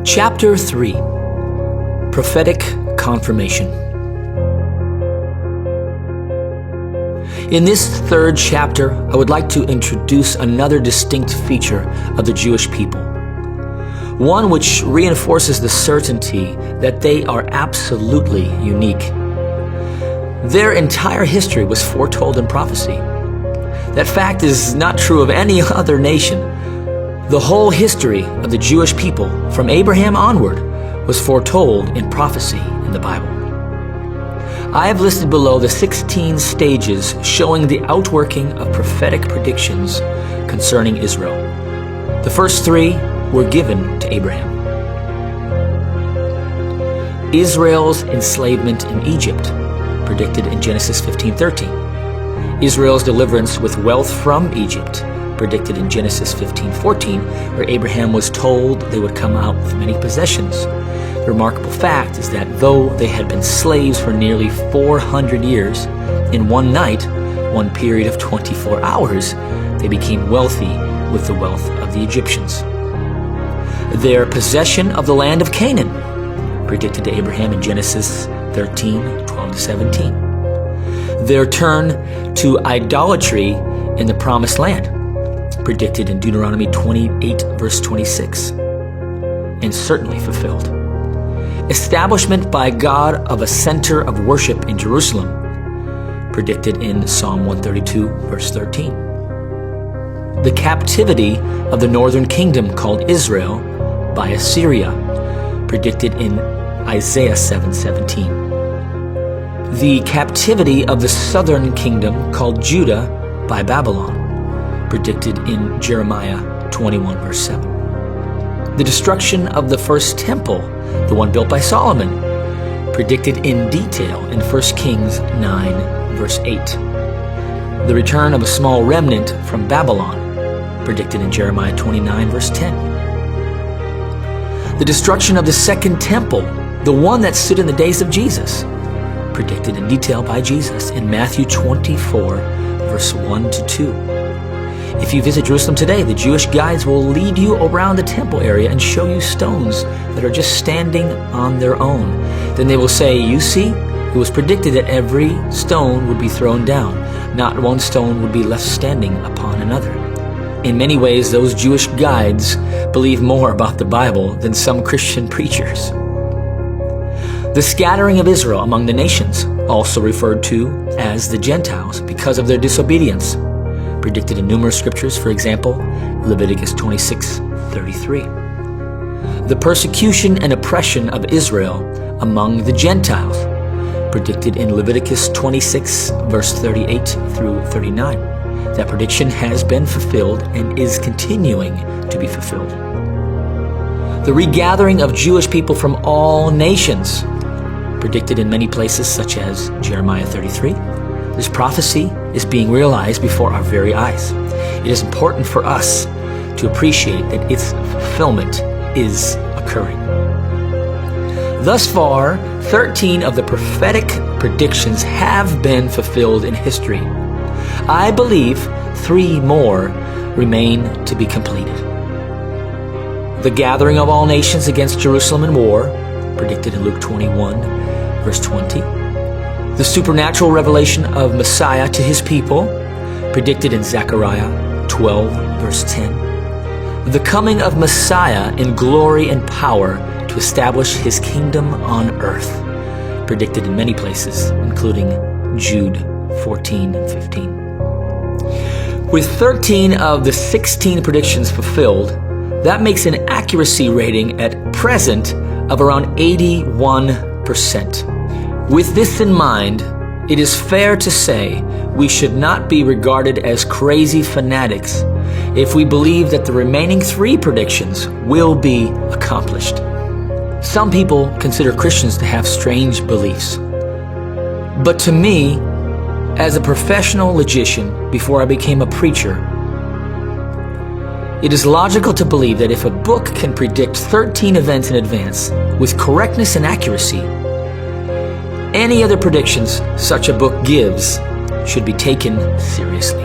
Chapter 3. Prophetic Confirmation. In this third chapter, I would like to introduce another distinct feature of the Jewish people, one which reinforces the certainty that they are absolutely unique. Their entire history was foretold in prophecy. That fact is not true of any other nation. The whole history of the Jewish people, from Abraham onward, was foretold in prophecy in the Bible. I have listed below the 16 stages showing the outworking of prophetic predictions concerning Israel. The first 3 were given to Abraham. Israel's enslavement in Egypt, predicted in Genesis 15:13. Israel's deliverance with wealth from Egypt, predicted in Genesis 15:14, where Abraham was told they would come out with many possessions. The remarkable fact is that though they had been slaves for nearly 400 years, in one night, one period of 24 hours, they became wealthy with the wealth of the Egyptians. Their possession of the land of Canaan, predicted to Abraham in Genesis 13:12-17. Their turn to idolatry in the Promised Land, predicted in Deuteronomy 28:26, and certainly fulfilled. Establishment by God of a center of worship in Jerusalem, predicted in Psalm 132:13. The captivity of the northern kingdom called Israel by Assyria, predicted in Isaiah 7:17. The captivity of the southern kingdom called Judah by Babylon, predicted in Jeremiah 21:7. The destruction of the first temple, the one built by Solomon, predicted in detail in 1 Kings 9:8. The return of a small remnant from Babylon, predicted in Jeremiah 29:10. The destruction of the second temple, the one that stood in the days of Jesus, predicted in detail by Jesus in Matthew 24:1-2. If you visit Jerusalem today, the Jewish guides will lead you around the temple area and show you stones that are just standing on their own. Then they will say, "You see, it was predicted that every stone would be thrown down. Not one stone would be left standing upon another." In many ways, those Jewish guides believe more about the Bible than some Christian preachers. The scattering of Israel among the nations, also referred to as the Gentiles because of their disobedience, predicted in numerous scriptures, for example, Leviticus 26:33. The persecution and oppression of Israel among the Gentiles, predicted in Leviticus 26:38-39. That prediction has been fulfilled and is continuing to be fulfilled. The regathering of Jewish people from all nations, predicted in many places such as Jeremiah 33. This prophecy is being realized before our very eyes. It is important for us to appreciate that its fulfillment is occurring. Thus far, 13 of the prophetic predictions have been fulfilled in history. I believe 3 more remain to be completed. The gathering of all nations against Jerusalem in war, predicted in Luke 21:20. The supernatural revelation of Messiah to his people, predicted in Zechariah 12:10. The coming of Messiah in glory and power to establish his kingdom on earth, predicted in many places, including Jude 14:15. With 13 of the 16 predictions fulfilled, that makes an accuracy rating at present of around 81%. With this in mind, it is fair to say we should not be regarded as crazy fanatics if we believe that the remaining 3 predictions will be accomplished. Some people consider Christians to have strange beliefs. But to me, as a professional logician before I became a preacher, it is logical to believe that if a book can predict 13 events in advance with correctness and accuracy, any other predictions such a book gives should be taken seriously.